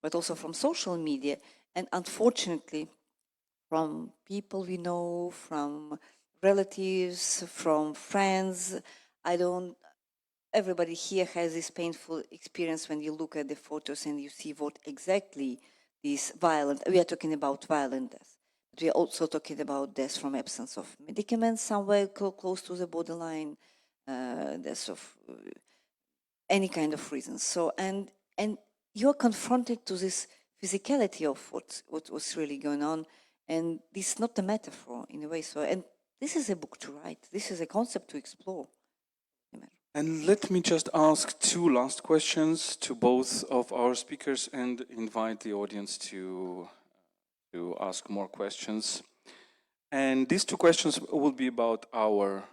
but also from social media, and unfortunately, from people we know, from relatives, from friends. Everybody here has this painful experience when you look at the photos and you see what exactly this violent, we are talking about violent death. But we are also talking about death from absence of medicaments somewhere close to the borderline, death of any kind of reasons. So, and you're confronted to this physicality of what was really going on, and this is not a metaphor in a way. So, and this is a book to write. This is a concept to explore. And let me just ask two last questions to both of our speakers and invite the audience to ask more questions. And these two questions will be about our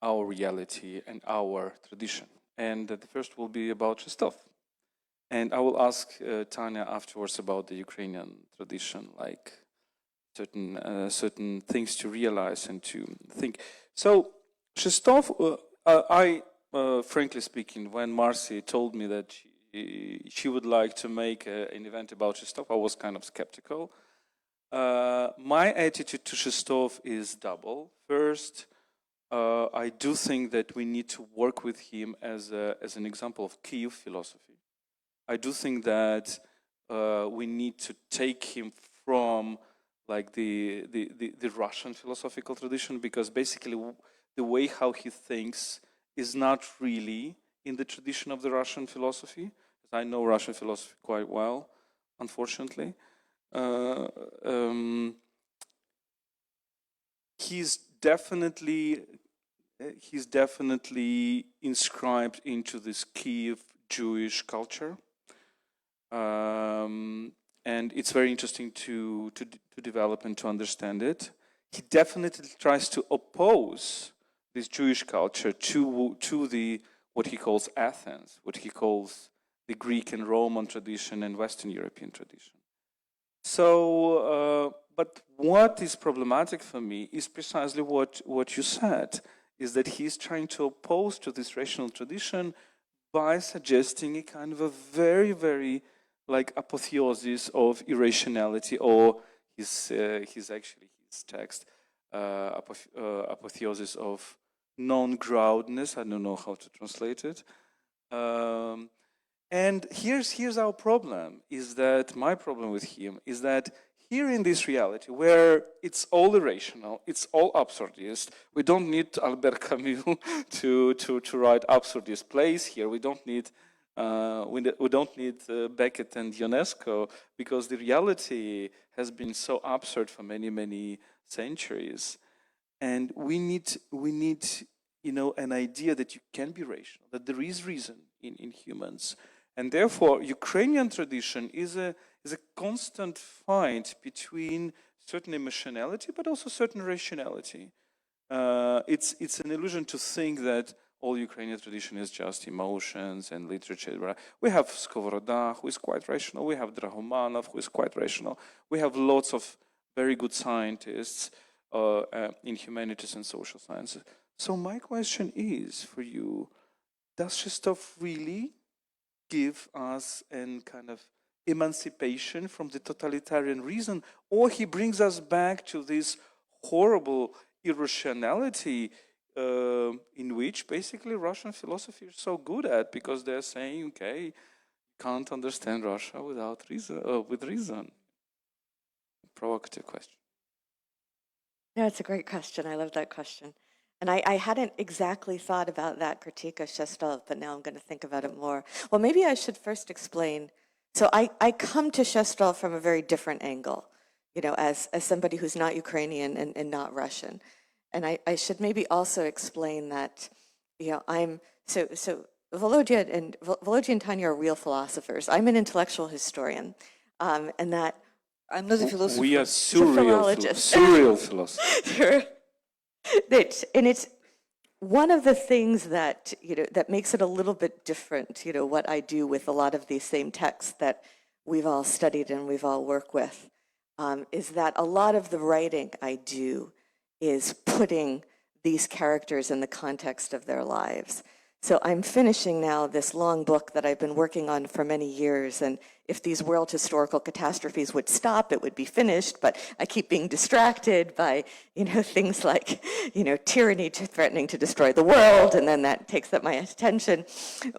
reality and our tradition. And the first will be about Shestov. And I will ask Tanya afterwards about the Ukrainian tradition, like certain things to realize and to think. So Shestov, frankly speaking, when Marcy told me that she would like to make an event about Shestov, I was kind of skeptical. My attitude to Shestov is double. First, I do think that we need to work with him as an example of Kyiv philosophy. I do think that we need to take him from like the Russian philosophical tradition, because basically the way how he thinks is not really in the tradition of the Russian philosophy. I know Russian philosophy quite well, unfortunately. He's definitely inscribed into this Kyiv Jewish culture, and it's very interesting to develop and to understand it. He definitely tries to oppose this Jewish culture to the what he calls Athens, what he calls the Greek and Roman tradition and Western European tradition. So, but what is problematic for me is precisely what you said, is that he's trying to oppose to this rational tradition by suggesting a kind of a very, very like apotheosis of irrationality, or his text, apotheosis of non-groundness. I don't know how to translate it. And here's our problem, is that my problem with him is that here in this reality where it's all irrational, it's all absurdist, we don't need Albert Camus to write absurdist plays here. We don't need Beckett and Ionesco, because the reality has been so absurd for many, many centuries. And we need an idea that you can be rational, that there is reason in humans. And therefore, Ukrainian tradition is a constant fight between certain emotionality, but also certain rationality. It's an illusion to think that all Ukrainian tradition is just emotions and literature. We have Skovoroda, who is quite rational. We have Drahomanov, who is quite rational. We have lots of very good scientists in humanities and social sciences. So my question is for you, does Shestov really give us a kind of emancipation from the totalitarian reason, or he brings us back to this horrible irrationality in which basically Russian philosophy is so good at, because they're saying, okay, you can't understand Russia without reason, with reason. Provocative question. No, it's a great question. I love that question. And I hadn't exactly thought about that critique of Shestov, but now I'm going to think about it more. Well, maybe I should first explain. So I come to Shestov from a very different angle, as somebody who's not Ukrainian and not Russian. And I should maybe also explain that, so Volodya and Tanya are real philosophers. I'm an intellectual historian, and that I'm not a philosopher. We are surreal philosophers. And it's one of the things that, that makes it a little bit different, what I do with a lot of these same texts that we've all studied and we've all worked with, is that a lot of the writing I do is putting these characters in the context of their lives. So I'm finishing now this long book that I've been working on for many years, and if these world historical catastrophes would stop, it would be finished, but I keep being distracted by, things like, tyranny threatening to destroy the world, and then that takes up my attention.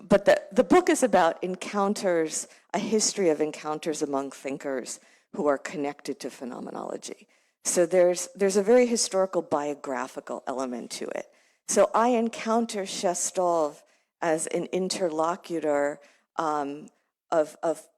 But the book is about encounters, a history of encounters among thinkers who are connected to phenomenology. So there's a very historical biographical element to it. So I encounter Shestov as an interlocutor of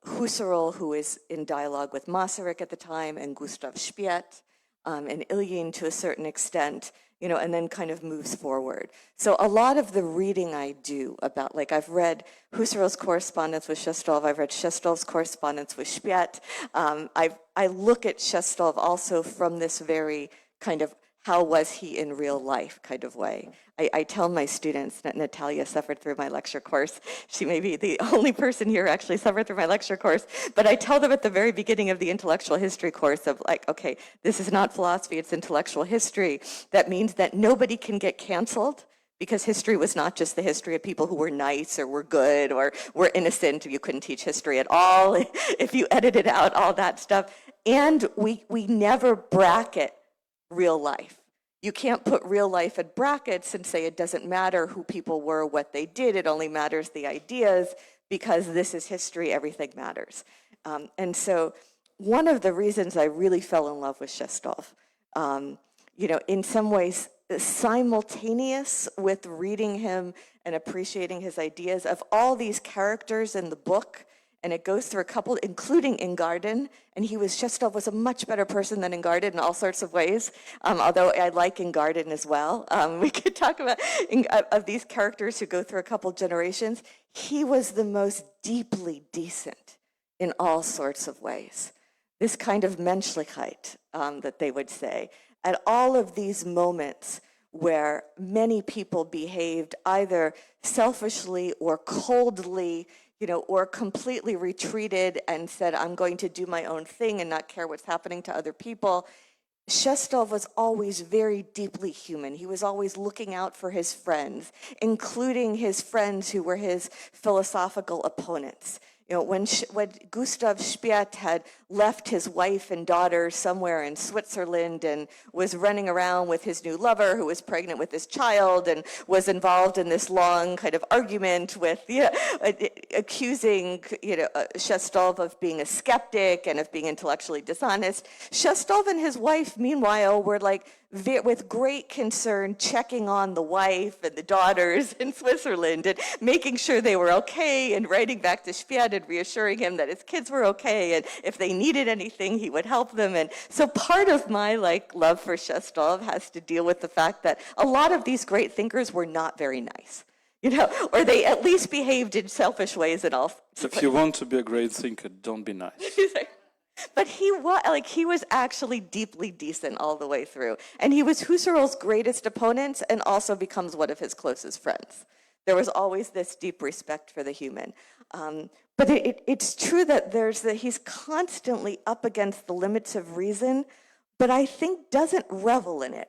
Husserl, who is in dialogue with Masaryk at the time, and Gustav Spiet, and Ilyin to a certain extent, and then kind of moves forward. So a lot of the reading I do about, I've read Husserl's correspondence with Shestov, I've read Shestov's correspondence with Spiet. I look at Shestov also from this very kind of how was he in real life kind of way. I tell my students that Natalia suffered through my lecture course. She may be the only person here who actually suffered through my lecture course, but I tell them at the very beginning of the intellectual history course of okay, this is not philosophy, it's intellectual history. That means that nobody can get canceled, because history was not just the history of people who were nice or were good or were innocent. You couldn't teach history at all if you edited out all that stuff. And we never bracket real life. You can't put real life in brackets and say it doesn't matter who people were, what they did, it only matters the ideas, because this is history, everything matters. And so one of the reasons I really fell in love with Shestov, in some ways simultaneous with reading him and appreciating his ideas, of all these characters in the book, and it goes through a couple, including Ingarden, and Shestov was a much better person than Ingarden in all sorts of ways, although I like Ingarden as well. We could talk about of these characters who go through a couple generations. He was the most deeply decent in all sorts of ways. This kind of Menschlichkeit that they would say. At all of these moments where many people behaved either selfishly or coldly, or completely retreated and said, I'm going to do my own thing and not care what's happening to other people. Shestov was always very deeply human. He was always looking out for his friends, including his friends who were his philosophical opponents. When Gustav Spiet had left his wife and daughter somewhere in Switzerland and was running around with his new lover who was pregnant with his child and was involved in this long kind of argument with, accusing, Shestov of being a skeptic and of being intellectually dishonest. Shestov and his wife, meanwhile, were with great concern checking on the wife and the daughters in Switzerland and making sure they were okay and writing back to Spiet and reassuring him that his kids were okay, and if they needed anything, he would help them. And so part of my love for Shestov has to deal with the fact that a lot of these great thinkers were not very nice, or they at least behaved in selfish ways and all. If you want to be a great thinker, don't be nice. But he was actually deeply decent all the way through. And he was Husserl's greatest opponent and also becomes one of his closest friends. There was always this deep respect for the human. But it's true that he's constantly up against the limits of reason, but I think doesn't revel in it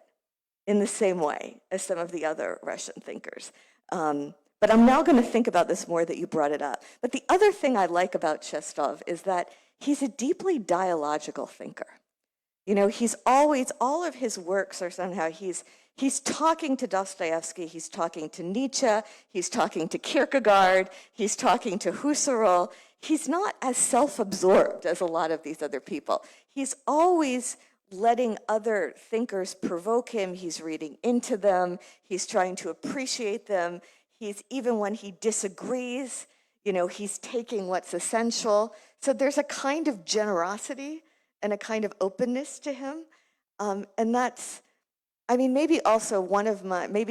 in the same way as some of the other Russian thinkers. But I'm now going to think about this more that you brought it up. But the other thing I like about Shestov is that he's a deeply dialogical thinker. He's always, all of his works are somehow, he's talking to Dostoevsky, he's talking to Nietzsche, he's talking to Kierkegaard, he's talking to Husserl. He's not as self-absorbed as a lot of these other people. He's always letting other thinkers provoke him. He's reading into them. He's trying to appreciate them. Even when he disagrees, he's taking what's essential. So there's a kind of generosity and a kind of openness to him. And that's, maybe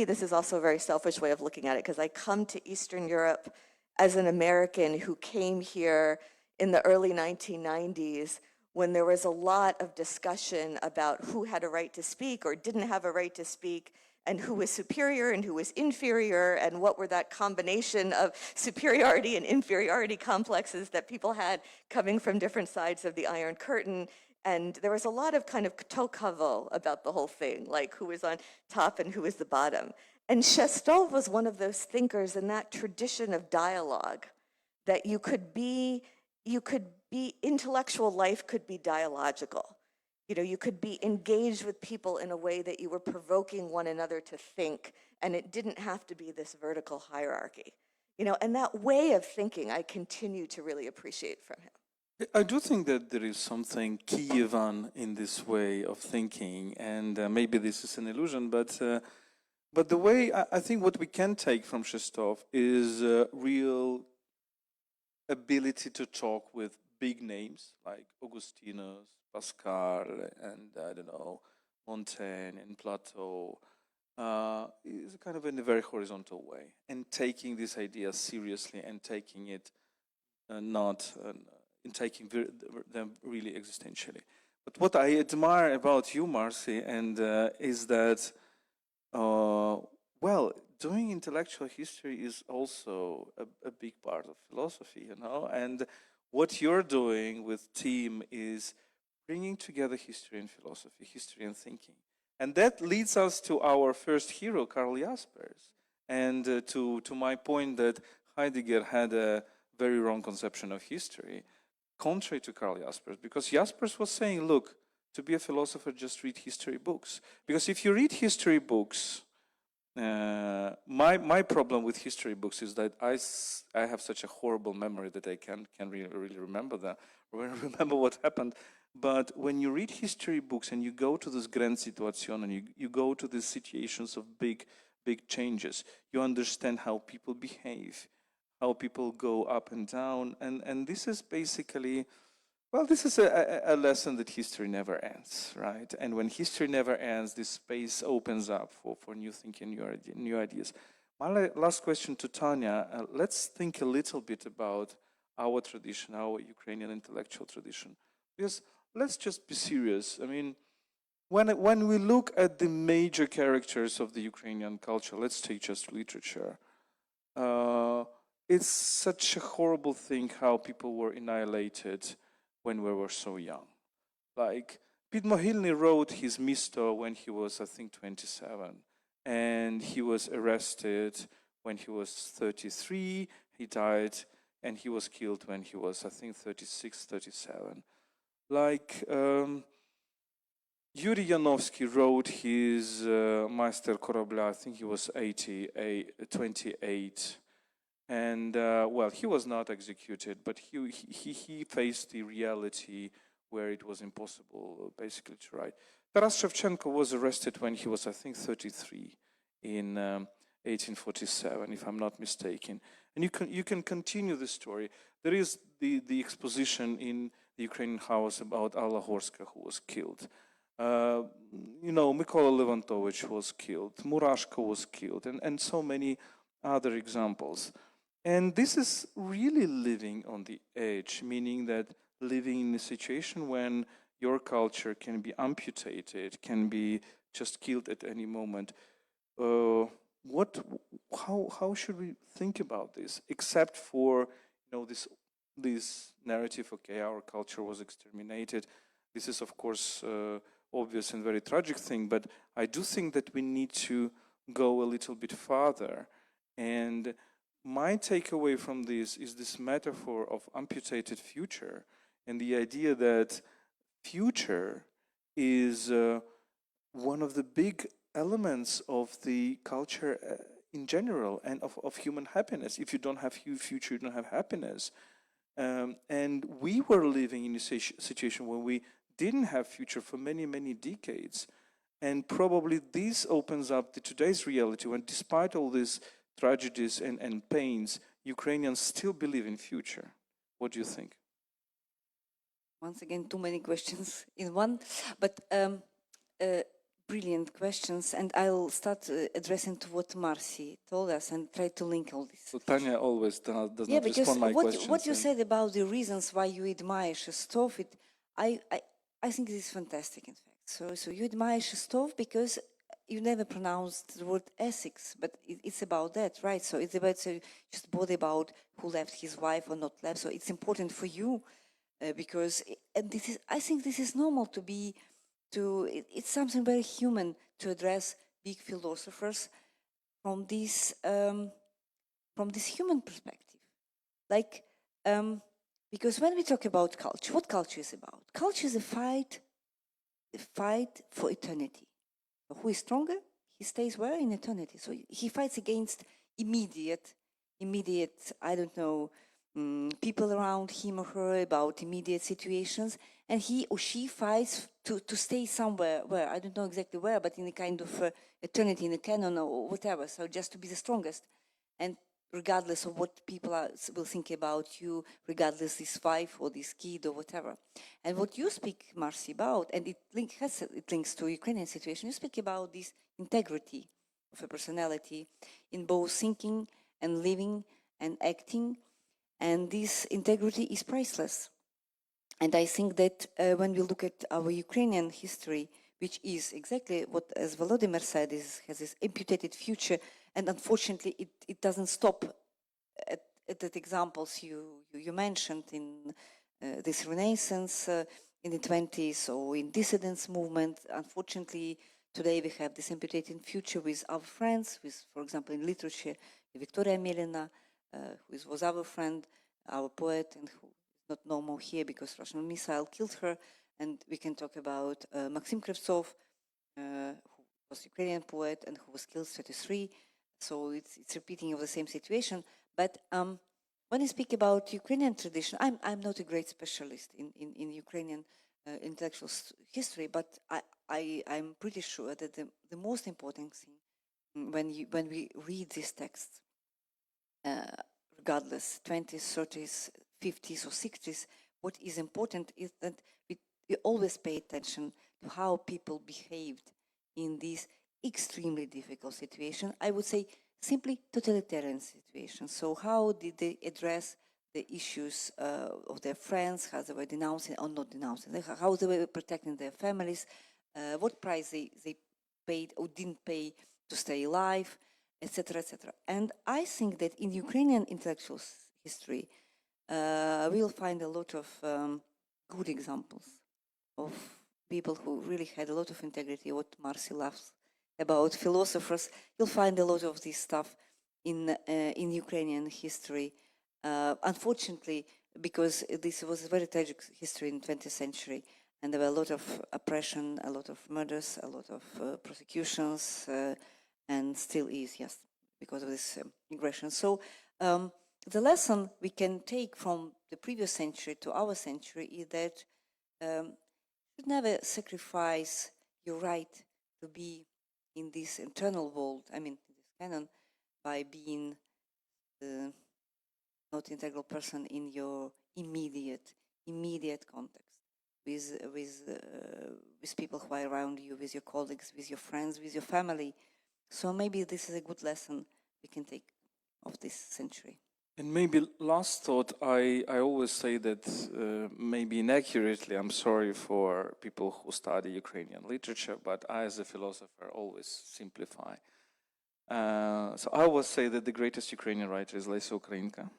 this is also a very selfish way of looking at it, because I come to Eastern Europe as an American who came here in the early 1990s when there was a lot of discussion about who had a right to speak or didn't have a right to speak, and who was superior and who was inferior, and what were that combination of superiority and inferiority complexes that people had coming from different sides of the Iron Curtain. And there was a lot of kind of to kavo about the whole thing, like who was on top and who was the bottom. And Shestov was one of those thinkers in that tradition of dialogue, that you could be, intellectual life could be dialogical. You know, you could be engaged with people in a way that you were provoking one another to think, and it didn't have to be this vertical hierarchy. You know, and that way of thinking I continue to really appreciate from him. I do think that there is something Kievan in this way of thinking, and maybe this is an illusion, but the way I think what we can take from Shestov is real ability to talk with big names like Augustinus, Pascal, and I don't know, Montaigne and Plato. Is kind of in a very horizontal way, and taking these ideas seriously and taking it taking them really existentially. But what I admire about you, Marcy, and is that, well, doing intellectual history is also a big part of philosophy, you know, and what you're doing with team is bringing together history and philosophy, history and thinking. And that leads us to our first hero, Karl Jaspers, and to my point that Heidegger had a very wrong conception of history, contrary to Karl Jaspers, because Jaspers was saying, look, to be a philosopher, just read history books. Because if you read history books, my problem with history books is that I have such a horrible memory that I can't really remember what happened. But when you read history books and you go to this grand situation and you go to these situations of big changes, you understand how people behave, how people go up and down. And this is basically, well, this is a lesson that history never ends, right? And when history never ends, this space opens up for new thinking, new ideas. My last question to Tanya, let's think a little bit about our tradition, our Ukrainian intellectual tradition. Because let's just be serious. I mean, when we look at the major characters of the Ukrainian culture, let's take just literature. It's such a horrible thing how people were annihilated when we were so young. Like, Підмогильний wrote his Misto when he was, I think, 27. And he was arrested when he was 33. He died, and he was killed when he was, I think, 36, 37. Like, Yuri Yanovsky wrote his Meister Korabля, I think he was 28. And, well, he was not executed, but he faced the reality where it was impossible, basically, to write. Taras Shevchenko was arrested when he was, I think, 33 in 1847, if I'm not mistaken. And you can continue the story. There is the exposition in the Ukrainian house about Alla Horska, who was killed. You know, Mykola Levantovich was killed. Murashko was killed, and so many other examples. And this is really living on the edge, meaning that living in a situation when your culture can be amputated, can be just killed at any moment. How should we think about this? Except for, you know, this narrative, okay, our culture was exterminated. This is, of course, obvious and very tragic thing, but I do think that we need to go a little bit farther. And my takeaway from this is this metaphor of amputated future and the idea that future is one of the big elements of the culture in general and of human happiness. If you don't have future, you don't have happiness. And we were living in a situation where we didn't have future for many, many decades. And probably this opens up to today's reality when, despite all these tragedies and pains, Ukrainians still believe in future. What do you think? Once again, too many questions in one, but brilliant questions. And I'll start addressing to what Marcy told us and try to link all this. So Tanya always does not respond because my questions. What you said about the reasons why you admire Shestov, I think this is fantastic, in fact. So you admire Shestov because you never pronounced the word ethics, but it's about that, right? So it's about just body about who left his wife or not left. So it's important for you because I think this is normal it's something very human to address big philosophers from this human perspective. Like, because when we talk about culture, what culture is about? Culture is a fight for eternity. So who is stronger? He stays where? In eternity. So he fights against immediate, I don't know, people around him or her, about immediate situations, and he or she fights to stay somewhere, where, I don't know exactly where, but in a kind of eternity, in a canon or whatever, so just to be the strongest. And regardless of what people will think about you, regardless this wife or this kid or whatever. And what you speak, Marcy, about, and it links to Ukrainian situation, you speak about this integrity of a personality in both thinking and living and acting, and this integrity is priceless. And I think that when we look at our Ukrainian history, which is exactly what, as Volodymyr said, has this amputated future, and unfortunately it doesn't stop at the examples you mentioned in this Renaissance in the 20s or in dissidence movement. Unfortunately, today we have this amputated future with our friends, with, for example, in literature, Victoria Melina, who was our friend, our poet, and who is not no more here because Russian missile killed her. And we can talk about Maxim Krivtsov, who was Ukrainian poet and who was killed 33. So it's repeating of the same situation. But when I speak about Ukrainian tradition, I'm not a great specialist in Ukrainian intellectual history, but I'm pretty sure that the most important thing when we read these texts, regardless 20s, 30s, 50s, or 60s, what is important is that we always pay attention to how people behaved in this extremely difficult situation. I would say simply totalitarian situation. So how did they address the issues of their friends, how they were denouncing or not denouncing, how they were protecting their families, what price they paid or didn't pay to stay alive, etc., etc. And I think that in Ukrainian intellectual history, we'll find a lot of good examples of people who really had a lot of integrity, what Marcy loves about philosophers. You'll find a lot of this stuff in Ukrainian history. Unfortunately, because this was a very tragic history in the 20th century, and there were a lot of oppression, a lot of murders, a lot of prosecutions, and still is, yes, because of this aggression. So the lesson we can take from the previous century to our century is that you should never sacrifice your right to be in this internal world, I mean, this canon, by being not integral person in your immediate context with people who are around you, with your colleagues, with your friends, with your family. So maybe this is a good lesson we can take of this century. And maybe last thought, I always say that maybe inaccurately, I'm sorry for people who study Ukrainian literature, but I as a philosopher always simplify. So I always say that the greatest Ukrainian writer is Lesya Ukrainka.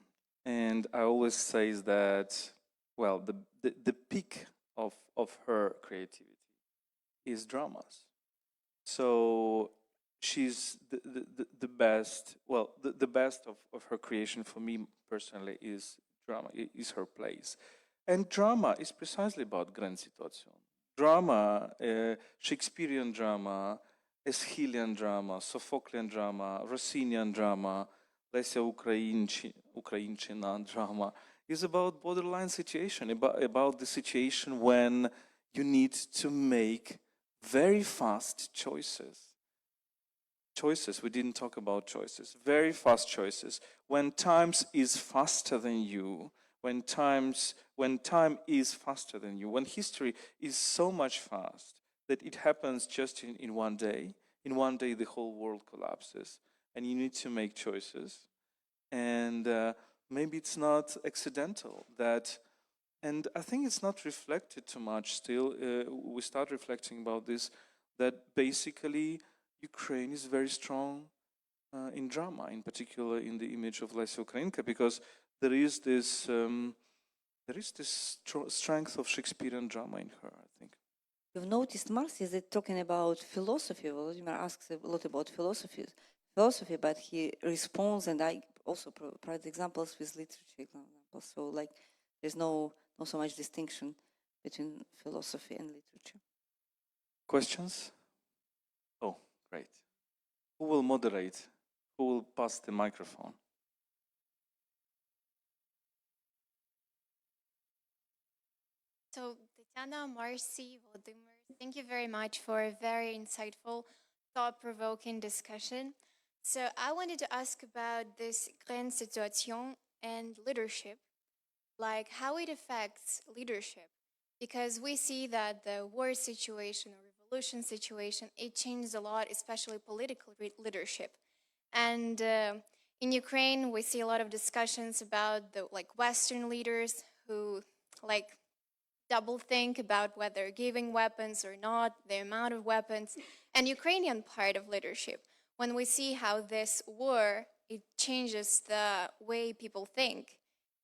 And I always say that, well, the peak of her creativity is dramas. So she's the best, well, the best of her creation for me personally is drama, is her plays. And drama is precisely about grand situation. Drama, Shakespearean drama, Aeschylean drama, Sophoclean drama, Rossinian drama, Lesya Ukrainchina drama, is about borderline situation, about the situation when you need to make very fast choices. We didn't talk about choices. Very fast choices. When time is faster than you, when time is faster than you, when history is so much fast that it happens just in one day. In one day, the whole world collapses, and you need to make choices. And maybe it's not accidental that, and I think it's not reflected too much still. We start reflecting about this, that basically Ukraine is very strong in drama, in particular in the image of Lesya Ukrainka, because there is this strength of Shakespearean drama in her, I think. You've noticed, Marcy, that talking about philosophy, Volodymyr asks a lot about philosophy. philosophy, but he responds, and I also provide examples with literature examples. So like there's not so much distinction between philosophy and literature. Questions? Oh, great. Who will moderate? Who will pass the microphone? So, Tetiana, Marsy, Volodymyr, thank you very much for a very insightful, thought-provoking discussion. So, I wanted to ask about this grand situation and leadership, like how it affects leadership, because we see that the war situation or revolution situation, it changes a lot, especially political leadership. And in Ukraine, we see a lot of discussions about the Western leaders who double think about whether giving weapons or not, the amount of weapons, and Ukrainian part of leadership. When we see how this war, it changes the way people think,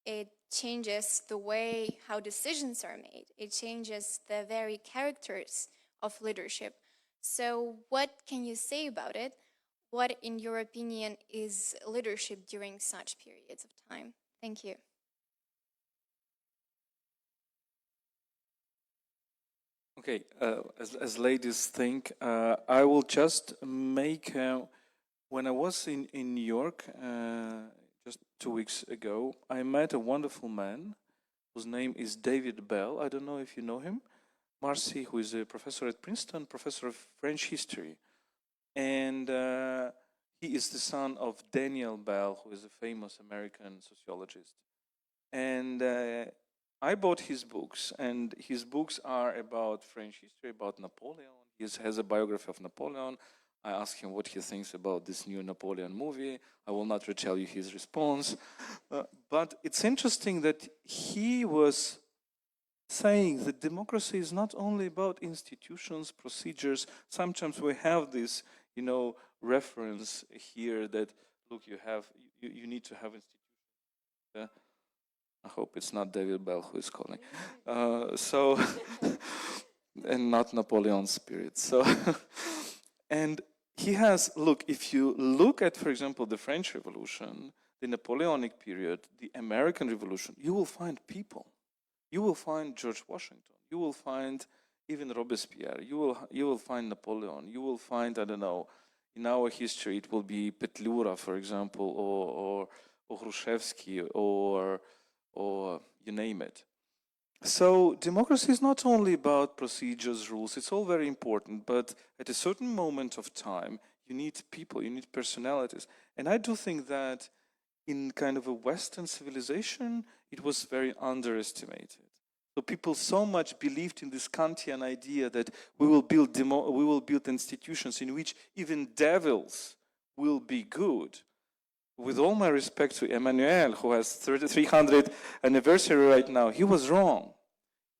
it changes the way how decisions are made, it changes the very characters of leadership. So what can you say about it? What, in your opinion, is leadership during such periods of time? Thank you. Okay, as ladies think, I will just make, when I was in New York just 2 weeks ago, I met a wonderful man whose name is David Bell. I don't know if you know him. Marcy, who is a professor at Princeton, professor of French history. And he is the son of Daniel Bell, who is a famous American sociologist. And I bought his books, and his books are about French history, about Napoleon. He has a biography of Napoleon. I asked him what he thinks about this new Napoleon movie. I will not retell you his response. But it's interesting that he was saying that democracy is not only about institutions, procedures. Sometimes we have this, reference here that, look, you need to have institutions. I hope it's not David Bell who is calling. And not Napoleon's spirit. So, and he has, look, if you look at, for example, the French Revolution, the Napoleonic period, the American Revolution, you will find people. You will find George Washington. You will find even Robespierre. You will find Napoleon. You will find, I don't know, in our history, it will be Petlura, for example, or Hrushevsky, or you name it. So democracy is not only about procedures, rules, it's all very important, but at a certain moment of time, you need people, you need personalities. And I do think that in kind of a Western civilization, it was very underestimated. So people so much believed in this Kantian idea that we will build institutions in which even devils will be good. With all my respect to Emmanuel, who has 300th anniversary right now, he was wrong.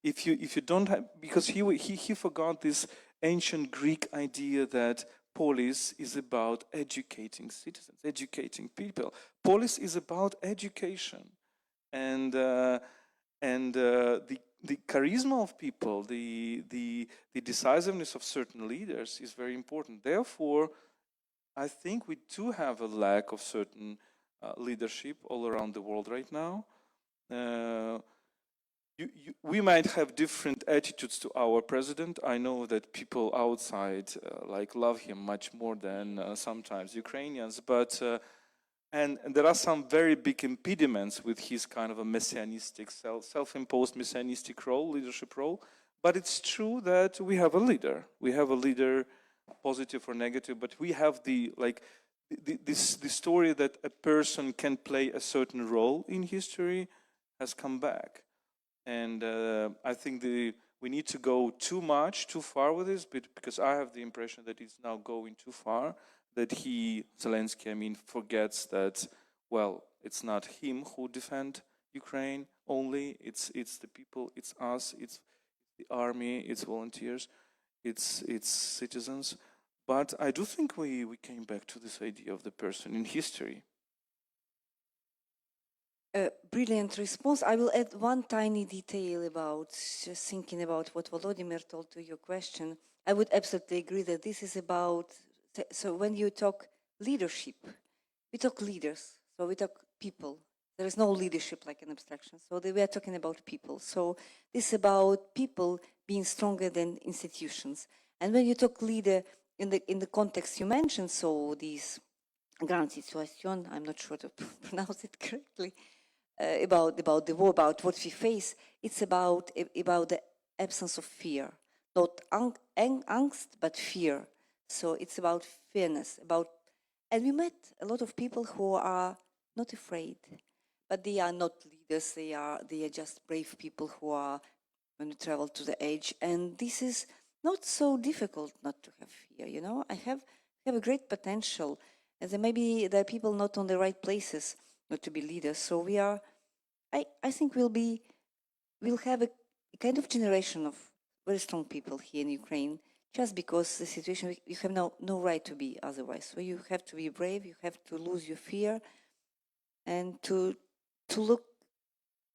If you don't have, because he forgot this ancient Greek idea that polis is about educating citizens, educating people. Polis is about education, and the charisma of people, the decisiveness of certain leaders is very important. Therefore, I think we do have a lack of certain leadership all around the world right now. We might have different attitudes to our president. I know that people outside love him much more than sometimes Ukrainians, but and there are some very big impediments with his kind of a messianistic, self-imposed messianistic role, leadership role. But it's true that we have a leader. We have a leader, positive or negative, but we have the story that a person can play a certain role in history has come back. And I think we need to go too far with this, because I have the impression that it's now going too far, that Zelensky, forgets that, well, it's not him who defend Ukraine only, it's the people, it's us, it's the army, it's volunteers, it's citizens. But I do think we came back to this idea of the person in history. Brilliant response. I will add one tiny detail about just thinking about what Volodymyr told to your question. I would absolutely agree that this is about, so when you talk leadership. We talk leaders, so we talk people. There is no leadership like an abstraction, so we are talking about people. So this is about people being stronger than institutions. And when you talk leader in the context you mentioned, so these grand situation, I'm not sure to pronounce it correctly, about the war, about what we face, it's about the absence of fear. Not angst, but fear. So it's about fairness, and we met a lot of people who are not afraid, but they are not leaders, they are just brave people who are going to travel to the edge. And this is not so difficult not to have fear, you know? I have a great potential, and there maybe there are people not on the right places not to be leaders. So I think we'll have a kind of generation of very strong people here in Ukraine, just because the situation, you have no right to be otherwise. So you have to be brave, you have to lose your fear, and to look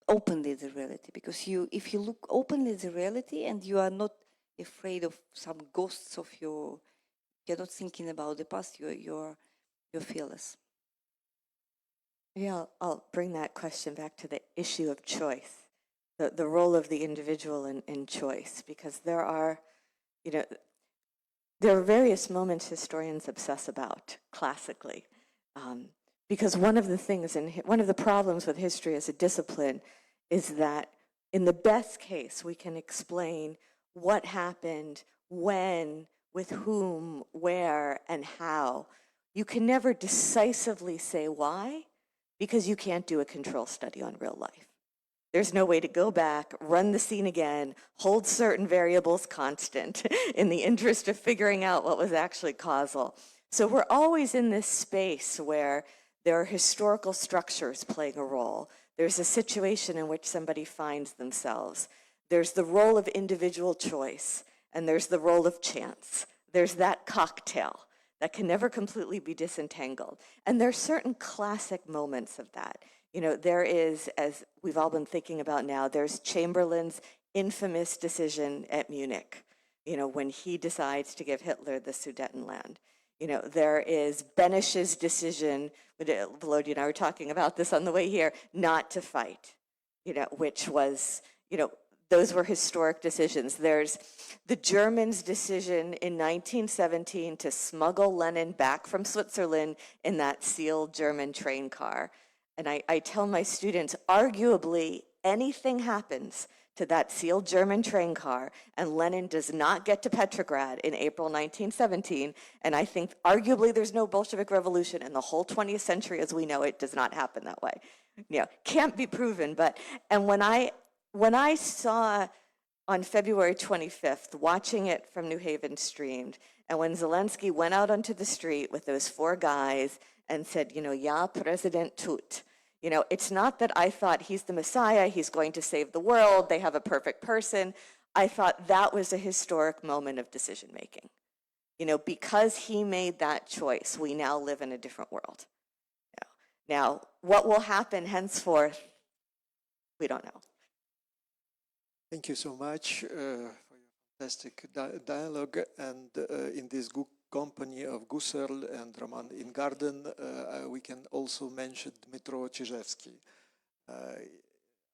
openly at the reality. Because if you look openly at the reality and you are not afraid of some ghosts of you're not thinking about the past, you're fearless. Yeah, I'll bring that question back to the issue of choice, the role of the individual in choice, because there are various moments historians obsess about classically, because one of the problems with history as a discipline is that in the best case we can explain what happened, when, with whom, where, and how. You can never decisively say why, because you can't do a control study on real life. There's no way to go back, run the scene again, hold certain variables constant in the interest of figuring out what was actually causal. So we're always in this space where there are historical structures playing a role. There's a situation in which somebody finds themselves. There's the role of individual choice, and there's the role of chance. There's that cocktail that can never completely be disentangled. And there are certain classic moments of that. There is, as we've all been thinking about now, there's Chamberlain's infamous decision at Munich, when he decides to give Hitler the Sudetenland. There is Benish's decision, Volodya and I were talking about this on the way here, not to fight, which was, those were historic decisions. There's the Germans' decision in 1917 to smuggle Lenin back from Switzerland in that sealed German train car. And I tell my students, arguably anything happens to that sealed German train car and Lenin does not get to Petrograd in April 1917, and I think arguably there's no Bolshevik revolution in the whole 20th century as we know it does not happen that way. Can't be proven, and when I saw on February 25th, watching it from New Haven streamed, and when Zelensky went out onto the street with those four guys and said, "Ja, President tut." It's not that I thought he's the Messiah, he's going to save the world, they have a perfect person. I thought that was a historic moment of decision making. Because he made that choice, we now live in a different world. Now, what will happen henceforth, we don't know. Thank you so much for your fantastic dialogue, and in this good company of Gusserl and Roman Ingarden, we can also mention Dmytro Czyżewski.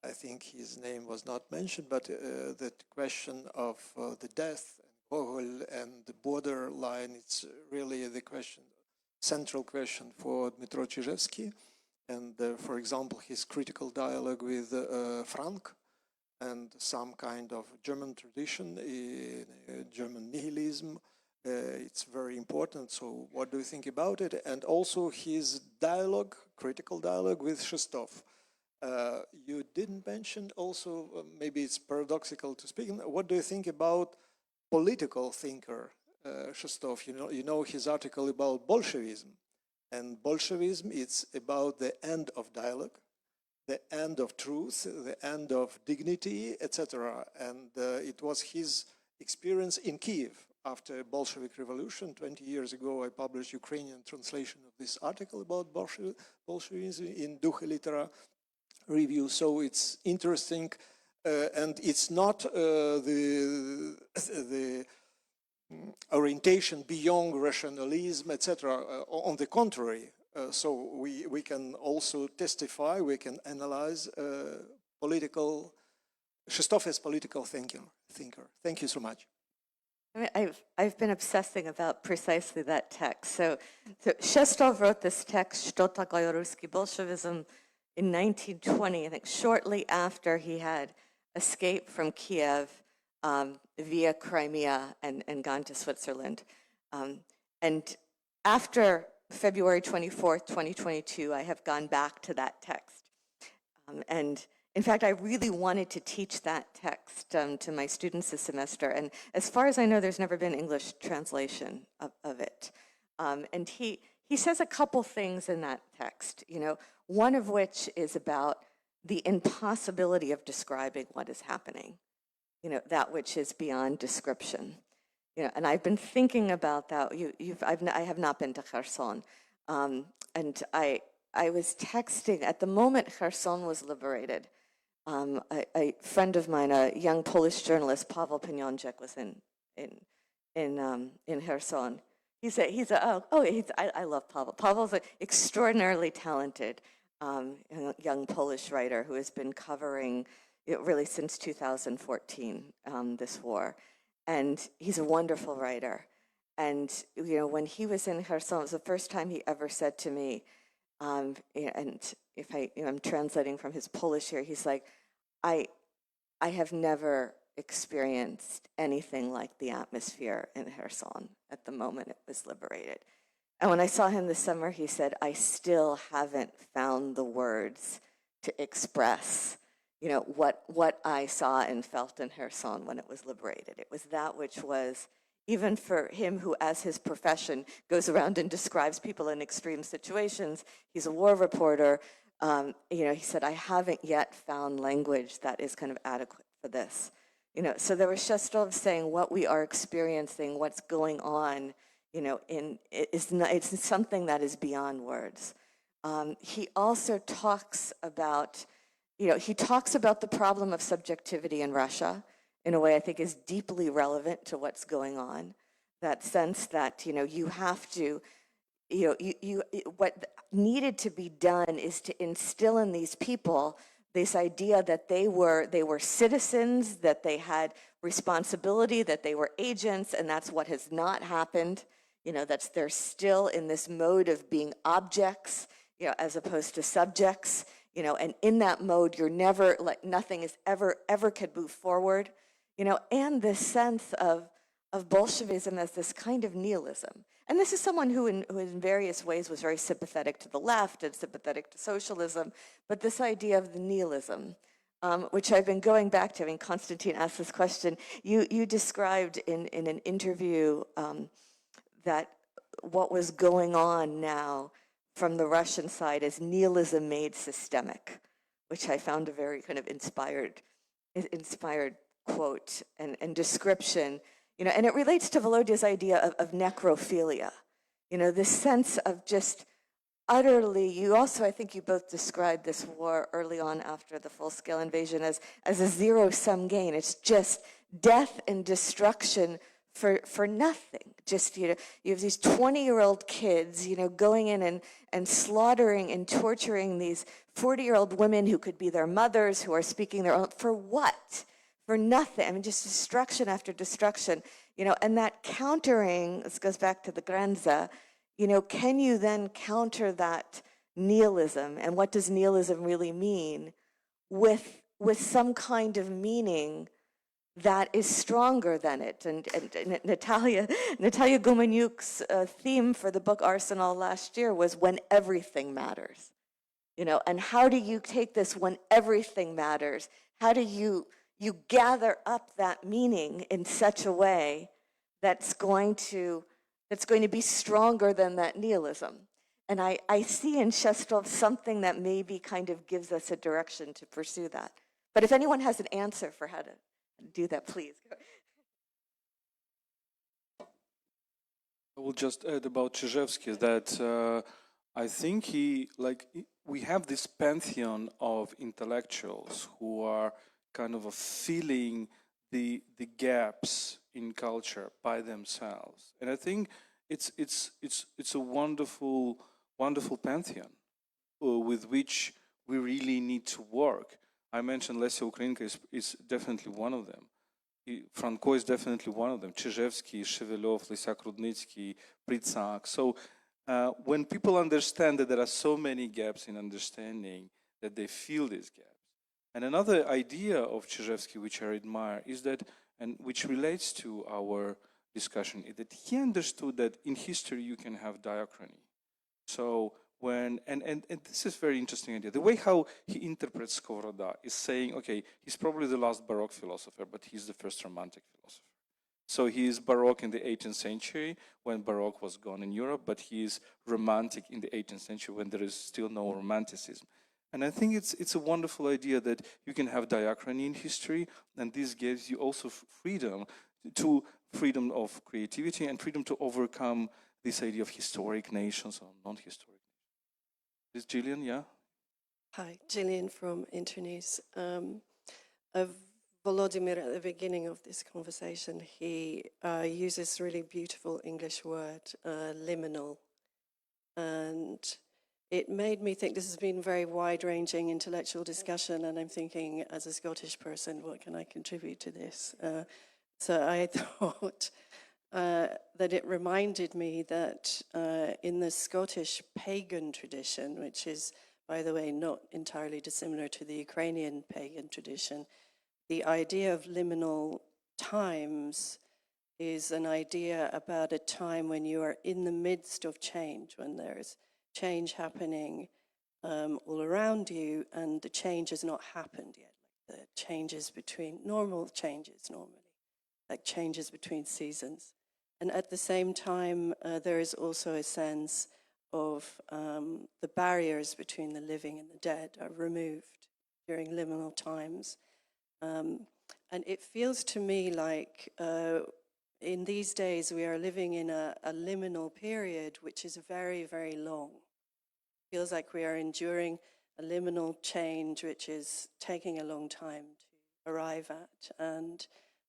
I think his name was not mentioned, but the question of the death and Gogol and the borderline, it's really the central question for Dmytro Czyżewski. And for example, his critical dialogue with Frank and some kind of German tradition, German nihilism, it's very important. So what do you think about it? And also his dialogue, critical dialogue with Shestov. You didn't mention also, maybe it's paradoxical to speak, what do you think about political thinker Shestov? You know his article about Bolshevism. And Bolshevism, it's about the end of dialogue, the end of truth, the end of dignity, etc. And it was his experience in Kiev after Bolshevik Revolution. 20 years ago, I published Ukrainian translation of this article about Bolshevism in Ducha Litera Review. So it's interesting, and it's not the orientation beyond rationalism, etc. On the contrary, so we can also testify, we can analyze political, Shestov as political thinker. Thank you so much. I mean, I've been obsessing about precisely that text. So Shestov wrote this text, Что такое русский Bolshevism, in 1920, I think shortly after he had escaped from Kiev via Crimea and gone to Switzerland. And after February 24th, 2022, I have gone back to that text. And in fact, I really wanted to teach that text to my students this semester. And as far as I know, there's never been English translation of it. And he says a couple things in that text, you know, one of which is about the impossibility of describing what is happening, you know, that which is beyond description. You know, and I've been thinking about that. I have not been to Kherson. And I was texting, at the moment Kherson was liberated, a friend of mine, a young Polish journalist, Paweł Pieniążek, was in Kherson. I love Paweł. Paweł's an extraordinarily talented young Polish writer who has been covering it really since 2014, this war. And he's a wonderful writer. And, you know, when he was in Kherson, it was the first time he ever said to me, and if I'm translating from his Polish here, he's like, I have never experienced anything like the atmosphere in Kherson at the moment it was liberated. And when I saw him this summer, he said, I still haven't found the words to express, you know, what I saw and felt in Kherson when it was liberated. It was that which was, even for him who, as his profession, goes around and describes people in extreme situations, he's a war reporter, you know, he said, I haven't yet found language that is kind of adequate for this. You know, so there was Shestov saying what we are experiencing, what's going on, you know, it's something that is beyond words. He also talks about, you know, he talks about the problem of subjectivity in Russia in a way I think is deeply relevant to what's going on. That sense that, you know, you have to, you know, what needed to be done is to instill in these people this idea that they were citizens, that they had responsibility, that they were agents, and that's what has not happened. You know, they're still in this mode of being objects, you know, as opposed to subjects, you know, and in that mode, you're never, like, nothing is ever could move forward, you know, and this sense of Bolshevism as this kind of nihilism. And this is someone who in various ways was very sympathetic to the left and sympathetic to socialism, but this idea of the nihilism, which I've been going back to. I mean, Konstantin asked this question. You described in an interview that what was going on now from the Russian side is nihilism made systemic, which I found a very kind of inspired quote and description. You know, and it relates to Volodya's idea of necrophilia. You know, this sense of just utterly, you also, I think you both described this war early on after the full-scale invasion as a zero-sum game. It's just death and destruction for nothing. Just, you know, you have these 20-year-old kids, you know, going in and slaughtering and torturing these 40-year-old women who could be their mothers, who are speaking their own, for what? For nothing. I mean, just destruction after destruction, you know, and that countering, this goes back to the Grenza, you know, can you then counter that nihilism, and what does nihilism really mean, with some kind of meaning that is stronger than it? And Natalia Gumanyuk's theme for the book Arsenal last year was when everything matters, you know, and how do you take this when everything matters? How do you gather up that meaning in such a way that's going to be stronger than that nihilism? And I see in Shestov something that maybe kind of gives us a direction to pursue that. But if anyone has an answer for how to do that, please. I will just add about Chizhevsky that I think we have this pantheon of intellectuals who are kind of filling the gaps in culture by themselves. And I think it's a wonderful pantheon with which we really need to work. I mentioned Lesia Ukrainka is definitely one of them. Franco is definitely one of them. Чижевський, Шевельов, Лисяк Рудницький, Прицак. So when people understand that there are so many gaps in understanding, that they feel these gaps. And another idea of Chizhevsky, which I admire, is that, and which relates to our discussion, is that he understood that in history you can have diachrony. So when, and this is very interesting idea. The way how he interprets Skovroda is saying, okay, he's probably the last Baroque philosopher, but he's the first Romantic philosopher. So he is Baroque in the 18th century when Baroque was gone in Europe, but he is Romantic in the 18th century when there is still no Romanticism. And I think it's a wonderful idea that you can have diachrony in history, and this gives you also freedom of creativity and freedom to overcome this idea of historic nations or non-historic. Is Gillian, yeah? Hi, Gillian from Internews. Volodymyr, at the beginning of this conversation, he uses really beautiful English word, liminal. And it made me think, this has been very wide-ranging intellectual discussion, and I'm thinking, as a Scottish person, what can I contribute to this? So I thought that it reminded me that in the Scottish pagan tradition, which is, by the way, not entirely dissimilar to the Ukrainian pagan tradition, the idea of liminal times is an idea about a time when you are in the midst of change, when there's change happening all around you, and the change has not happened yet. Like the changes between normal changes normally, like changes between seasons. And at the same time, there is also a sense of the barriers between the living and the dead are removed during liminal times. And it feels to me like in these days we are living in a liminal period which is very, very long. It feels like we are enduring a liminal change which is taking a long time to arrive at. And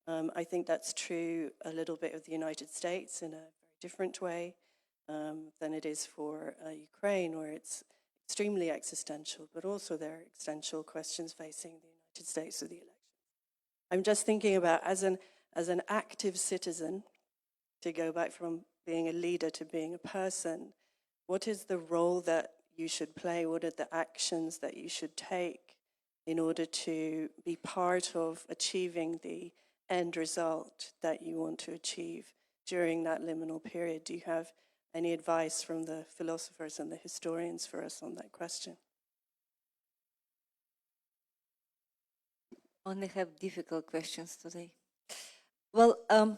I think that's true a little bit of the United States in a very different way than it is for Ukraine, where it's extremely existential, but also there are existential questions facing the United States with the election. I'm just thinking about, as an active citizen, to go back from being a leader to being a person, what is the role that you should play? What are the actions that you should take in order to be part of achieving the end result that you want to achieve during that liminal period? Do you have any advice from the philosophers and the historians for us on that question? Only have difficult questions today. Well, I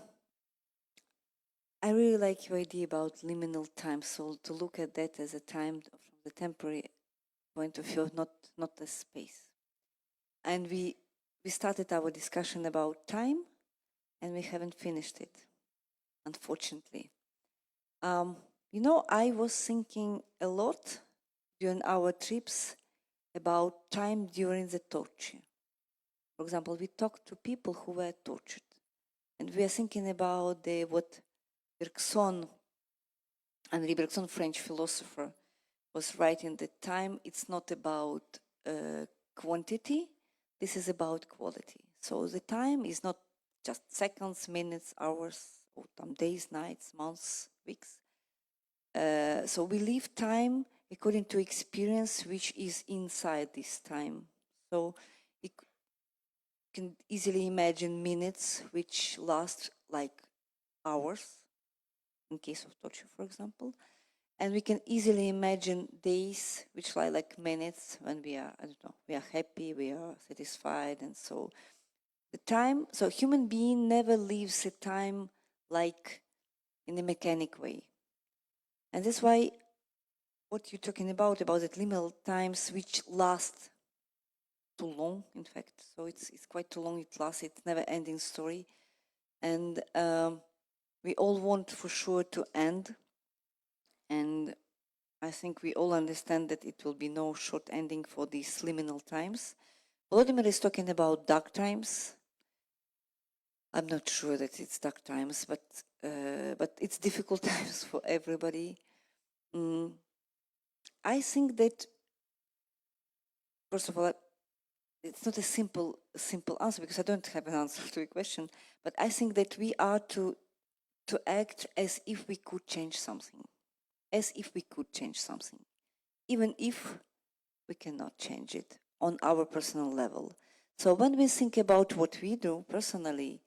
really like your idea about liminal time. So to look at that as a time from the temporary point of view, not as space. And we started our discussion about time, and we haven't finished it, unfortunately. You know, I was thinking a lot during our trips about time during the torture. For example, we talked to people who were tortured, and we are thinking about what Henri Bergson, French philosopher, was writing that time, it's not about quantity, this is about quality. So the time is not just seconds, minutes, hours, or days, nights, months, weeks. So we live time according to experience which is inside this time. So you can easily imagine minutes which last like hours, in case of torture, for example. And we can easily imagine days which lie like minutes when we are, I don't know, we are happy, we are satisfied, and so the time, so human being never lives a time like in a mechanic way. And that's why what you're talking about that liminal times which last too long, in fact. So it's quite too long, it lasts, it's never ending story. And we all want for sure to end. And I think we all understand that it will be no short ending for these liminal times. Volodymyr is talking about dark times. I'm not sure that it's dark times, but it's difficult times for everybody. I think that, first of all, it's not a simple answer because I don't have an answer to your question. But I think that we are to act as if we could change something, even if we cannot change it on our personal level. So when we think about what we do personally,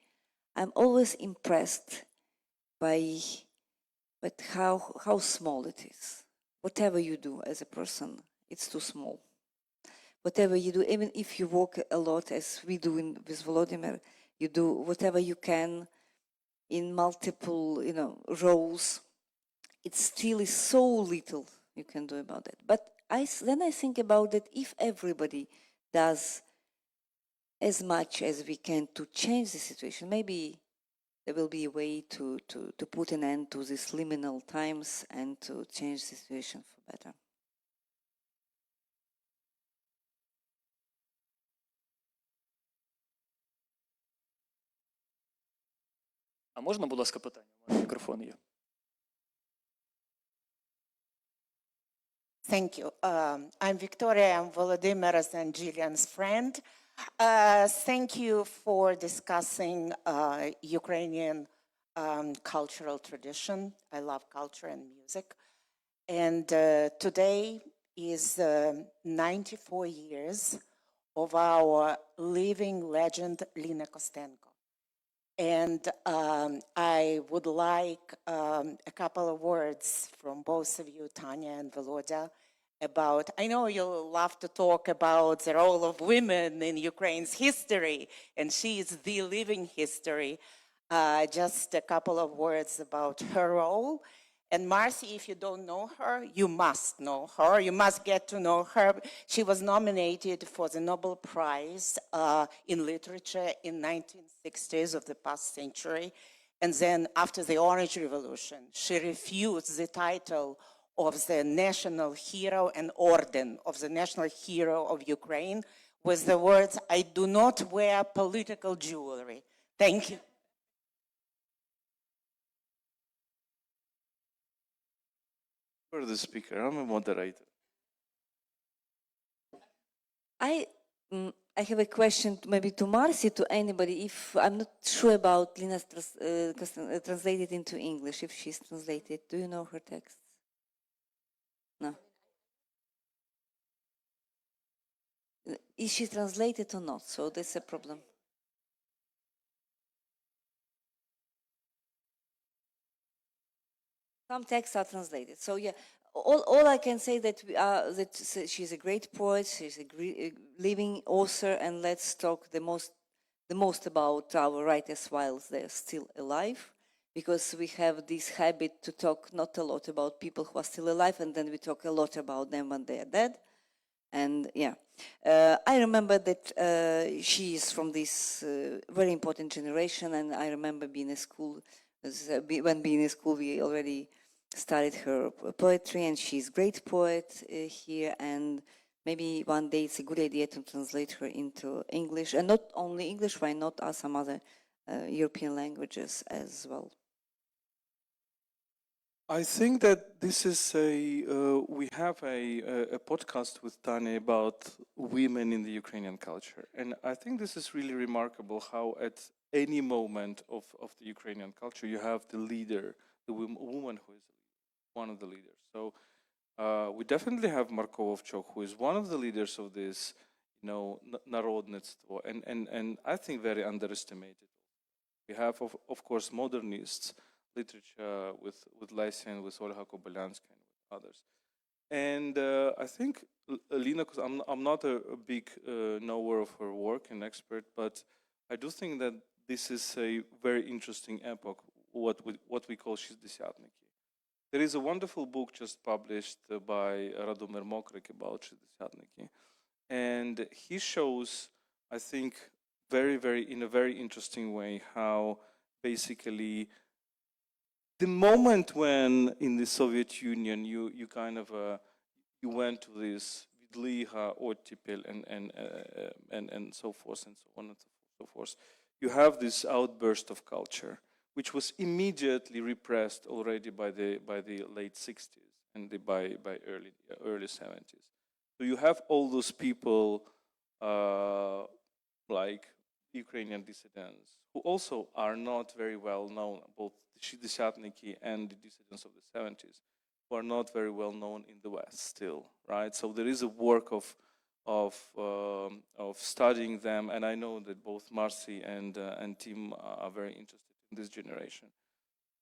I'm always impressed by how small it is. Whatever you do as a person, it's too small. Whatever you do, even if you walk a lot, as we do with Volodymyr, you do whatever you can in multiple, roles. It still is so little you can do about it. But then I think about that if everybody does as much as we can to change the situation, maybe there will be a way to put an end to these liminal times and to change the situation for better. А можна, будь ласка, питання? У мене мікрофон є. Thank you. I'm Victoria. I'm Volodymyr's and Gillian's friend. Thank you for discussing Ukrainian cultural tradition. I love culture and music. And today is 94 years of our living legend, Lina Kostenko. And I would like a couple of words from both of you, Tanya and Volodya, about, I know you love to talk about the role of women in Ukraine's history, and she is the living history. Just a couple of words about her role. And Marcy, if you don't know her, you must know her. You must get to know her. She was nominated for the Nobel Prize in Literature in 1960s of the past century. And then after the Orange Revolution, she refused the title of the national hero and orden of the national hero of Ukraine with the words, "I do not wear political jewelry." Thank you. For the speaker, I'm a moderator. I have a question maybe to Marcy, to anybody. If I'm not sure about Lina's translated into English, if she's translated, do you know her text? No. Is she translated or not? So that's a problem. Some texts are translated. So yeah, all I can say that that she's a great poet, she's a living author, and let's talk the most about our writers while they're still alive, because we have this habit to talk not a lot about people who are still alive, and then we talk a lot about them when they are dead. And yeah, I remember that she is from this very important generation, and I remember being in school. When being in school, we already started her poetry, and she's a great poet here, and maybe one day it's a good idea to translate her into English, and not only English, why not some other European languages as well? I think that this is we have a podcast with Tanya about women in the Ukrainian culture. And I think this is really remarkable how at any moment of the Ukrainian culture, you have the leader, the woman who is one of the leaders. So we definitely have Marko Vovchok, who is one of the leaders of this, народництво, and I think very underestimated. We have, of course, modernists, literature with Lesya and with Olga Kobylanska and with others. And I think Lina, because I'm not a big knower of her work and expert, but I do think that this is a very interesting epoch, what we call Шістдесятники. There is a wonderful book just published by Radomir Mokrik about Шістдесятники, and he shows, I think, in a very interesting way how basically the moment when in the Soviet Union you kind of you went to this vidliha, ottepel, and so forth and so on and so forth. you have this outburst of culture, which was immediately repressed already by the late 60s and by early 70s. So you have all those people like Ukrainian dissidents who also are not very well known, both the Shideshatniki and the dissidents of the 70s, who are not very well known in the West still, right? So there is a work of studying them, and I know that both Marcy and Tim are very interested in this generation.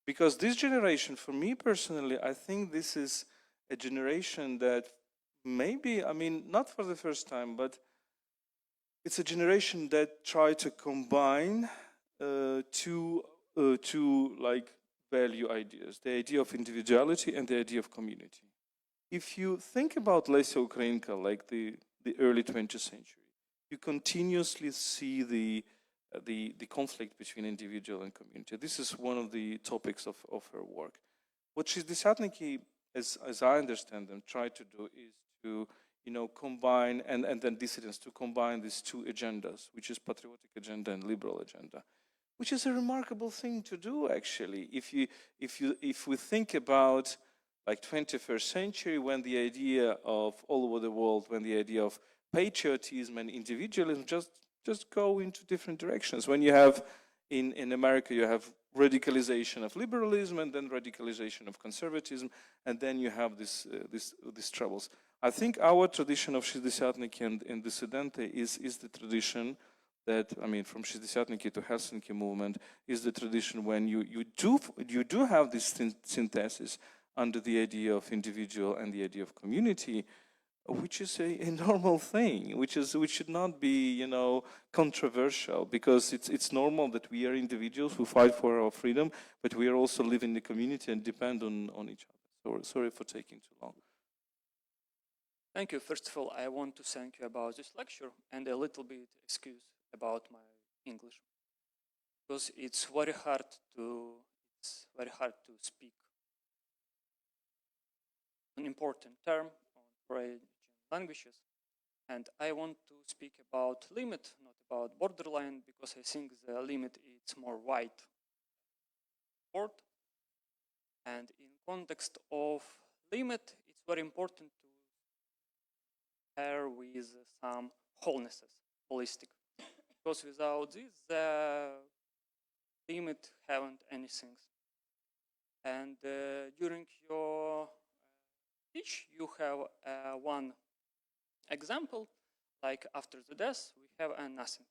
Because this generation, for me personally, I think this is a generation that maybe, I mean, not for the first time, but it's a generation that try to combine two like value ideas, the idea of individuality and the idea of community. If you think about Lesia Ukrainka, like the early 20th century, you continuously see the conflict between individual and community. This is one of the topics of her work. What Shideshatniki, as I understand them, try to do is to combine, and then dissidents, to combine these two agendas, which is patriotic agenda and liberal agenda, which is a remarkable thing to do, actually. If we think about like 21st century, when the idea of all over the world, when the idea of patriotism and individualism just go into different directions. When you have in America, you have radicalization of liberalism and then radicalization of conservatism, and then you have these troubles. I think our tradition of Shideshatniki and Dissidente is the tradition that, I mean, from Shideshatniki to Helsinki movement, is the tradition when you do have this synthesis under the idea of individual and the idea of community, which is a normal thing, which should not be, controversial, because it's normal that we are individuals who fight for our freedom, but we are also living in the community and depend on each other. So, sorry for taking too long. Thank you. First of all, I want to thank you about this lecture and a little bit excuse about my English, because it's very hard to speak an important term on foreign languages, and I want to speak about limit, not about borderline, because I think the limit is more wide word, and in context of limit, it's very important to pair with some wholenesses, holistic, because without this, the limit haven't anything. And during your speech, you have one example, like after the death, we have a nothing.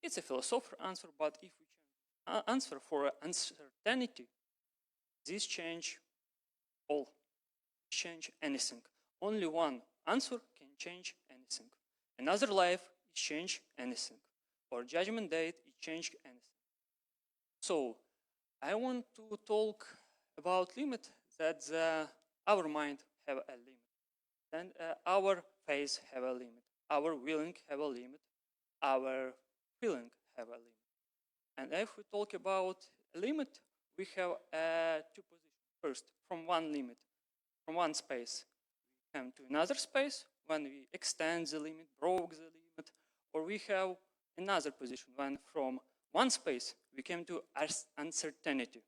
It's a philosopher answer, but if we answer for uncertainty, this change all, change anything. Only one answer can change anything. Another life is change anything. Or judgment date is change anything. So I want to talk about limit, that our mind have a limit, and our face have a limit, our willing have a limit, our feeling have a limit. And if we talk about limit, we have two positions. First, from one limit, from one space, we come to another space when we extend the limit, broke the limit, or we have another position when from one space we came to uncertainty.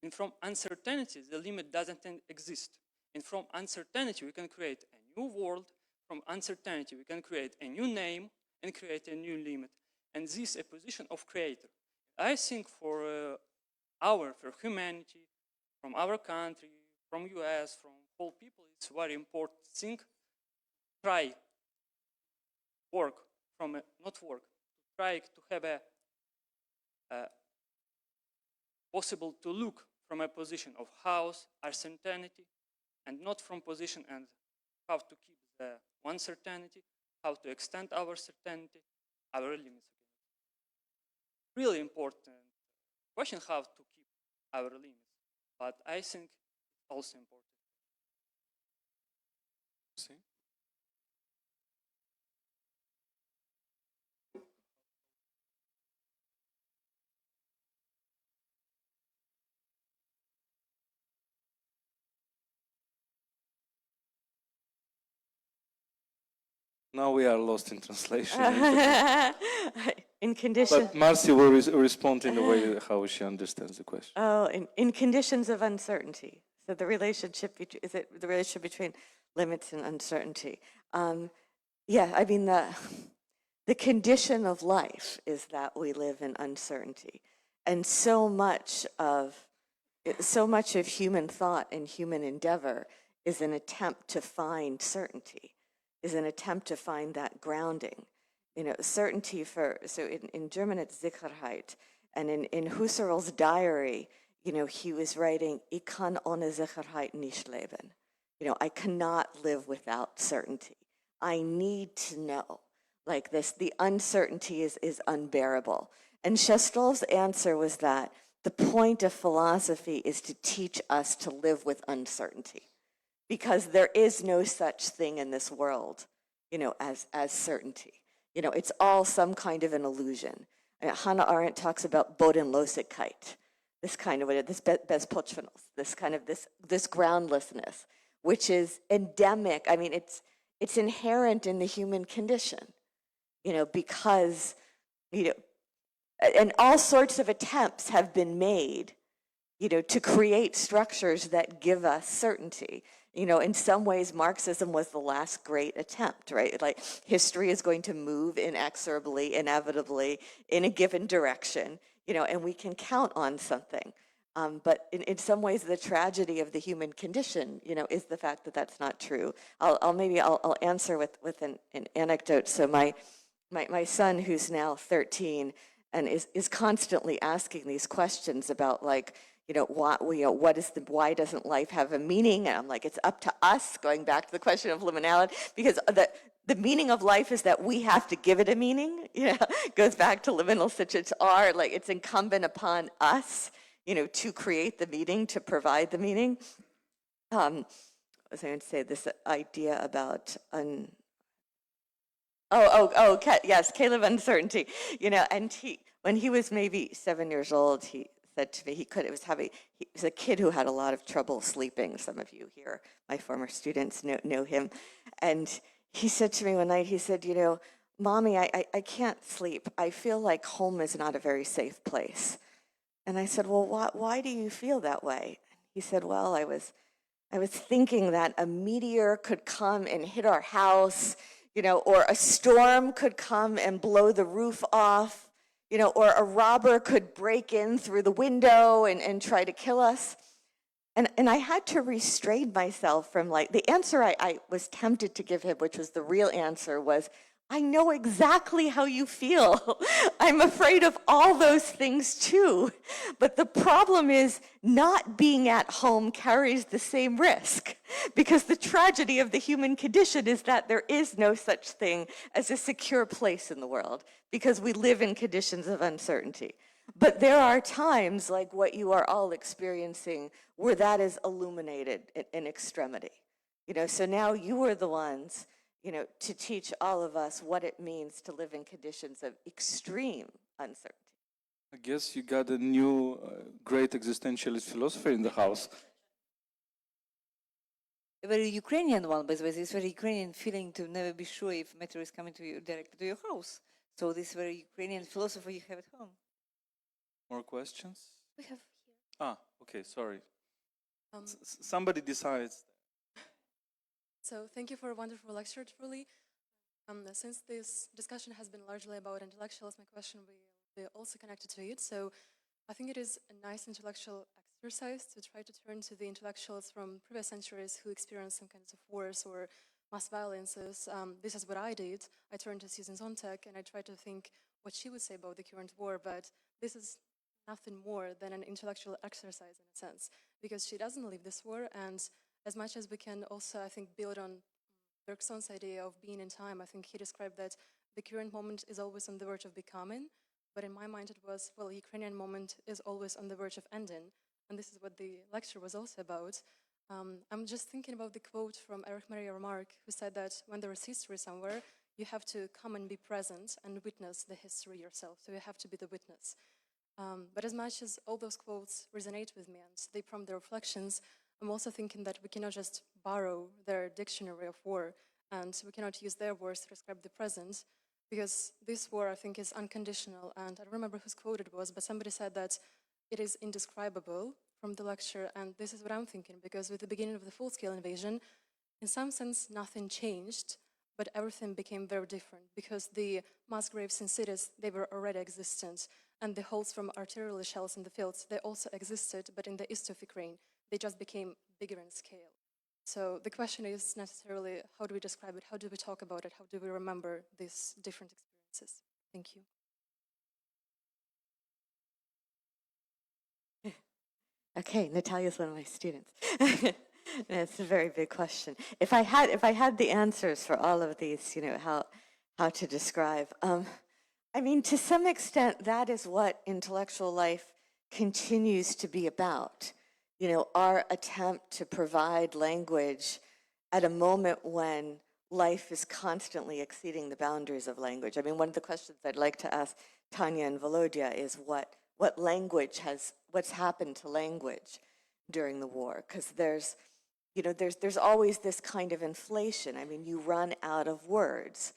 And from uncertainty, the limit doesn't exist. And from uncertainty, we can create a new world. From uncertainty, we can create a new name and create a new limit. And this is a position of creator. I think for humanity, from our country, from US, from all people, it's very important thing. Try work from not work. Try to have a possible to look from a position of house, uncertainty, and not from position and how to keep the one certainty, how to extend our certainty, our limits. Really important question, how to keep our limits, but I think it's also important. See? Now we are lost in translation. In condition. But Marcy will respond in the way how she understands the question. Oh, in conditions of uncertainty. So the relationship is it the relationship between limits and uncertainty? Yeah, I mean the condition of life is that we live in uncertainty, and so much of human thought and human endeavor is an attempt to find certainty, is an attempt to find that grounding. You know, certainty so in German it's Sicherheit, and in Husserl's diary, you know, he was writing, Ich kann ohne Sicherheit nicht leben. You know, I cannot live without certainty. I need to know. Like this, the uncertainty is unbearable. And Shestov's answer was that the point of philosophy is to teach us to live with uncertainty, because there is no such thing in this world, you know, as certainty. You know, it's all some kind of an illusion. Hannah Arendt talks about Bodenlosigkeit, this kind of this Bezpochvenos, this kind of this groundlessness, which is endemic. I mean, it's inherent in the human condition, you know, because, you know, and all sorts of attempts have been made, you know, to create structures that give us certainty. You know, in some ways, Marxism was the last great attempt, right? Like, history is going to move inexorably, inevitably, in a given direction, you know, and we can count on something. But in some ways, the tragedy of the human condition, you know, is the fact that that's not true. I'll answer with an anecdote. So my son, who's now 13, and is constantly asking these questions about, like, you know, why doesn't life have a meaning? And I'm like, it's up to us, going back to the question of liminality, because the meaning of life is that we have to give it a meaning. You know, it goes back to liminal situations like it's incumbent upon us, you know, to create the meaning, to provide the meaning. I was going to say this idea about yes, Caleb uncertainty. You know, and when he was maybe 7 years old, he said to me he was a kid who had a lot of trouble sleeping. Some of you here, my former students, know him. And he said to me one night, he said, you know, Mommy, I can't sleep. I feel like home is not a very safe place. And I said, well, why do you feel that way? He said, well, I was thinking that a meteor could come and hit our house, you know, or a storm could come and blow the roof off, you know, or a robber could break in through the window and try to kill us. And I had to restrain myself from, like, the answer I was tempted to give him, which was the real answer, was, I know exactly how you feel. I'm afraid of all those things too. But the problem is not being at home carries the same risk, because the tragedy of the human condition is that there is no such thing as a secure place in the world, because we live in conditions of uncertainty. But there are times, like what you are all experiencing, where that is illuminated in extremity. You know, so now you are the ones, you know, to teach all of us what it means to live in conditions of extreme uncertainty. I guess you got a new great existentialist philosopher in the house. A very Ukrainian one, by the way. This very Ukrainian feeling to never be sure if meteor is coming to you directly to your house. So this very Ukrainian philosopher you have at home. More questions? We have here. Okay, sorry. Somebody decides. So thank you for a wonderful lecture, truly. Since this discussion has been largely about intellectuals, my question will be also connected to it. So I think it is a nice intellectual exercise to try to turn to the intellectuals from previous centuries who experienced some kinds of wars or mass violences. This is what I did. I turned to Susan Sontag and I tried to think what she would say about the current war, but this is nothing more than an intellectual exercise in a sense, because she doesn't live this war, and as much as we can also, I think, build on Bergson's idea of being in time, I think he described that the current moment is always on the verge of becoming, but in my mind it was, well, the Ukrainian moment is always on the verge of ending, and this is what the lecture was also about. I'm just thinking about the quote from Erich Maria Remarque, who said that when there is history somewhere, you have to come and be present and witness the history yourself, so you have to be the witness. But as much as all those quotes resonate with me and they prompt their reflections, I'm also thinking that we cannot just borrow their dictionary of war and we cannot use their words to describe the present, because this war, I think, is unconditional. And I don't remember whose quote it was, but somebody said that it is indescribable from the lecture, and this is what I'm thinking, because with the beginning of the full-scale invasion, in some sense, nothing changed, but everything became very different, because the mass graves in cities, they were already existent, and the holes from artillery shells in the fields, they also existed, but in the east of Ukraine, they just became bigger in scale. So the question is necessarily, how do we describe it? How do we talk about it? How do we remember these different experiences? Thank you. Okay, Natalia's one of my students. It's a very big question. If I had the answers for all of these, how to describe, I mean, to some extent, that is what intellectual life continues to be about. Our attempt to provide language at a moment when life is constantly exceeding the boundaries of language. I mean, one of the questions I'd like to ask Tanya and Volodya is what's happened to language during the war? Because there's always this kind of inflation. I mean, you run out of words.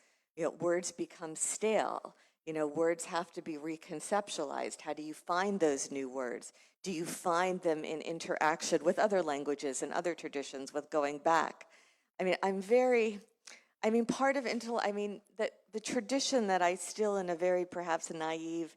Words become stale. Words have to be reconceptualized. How do you find those new words? Do you find them in interaction with other languages and other traditions, with going back? I mean, part of the tradition that I still, in a very perhaps naive,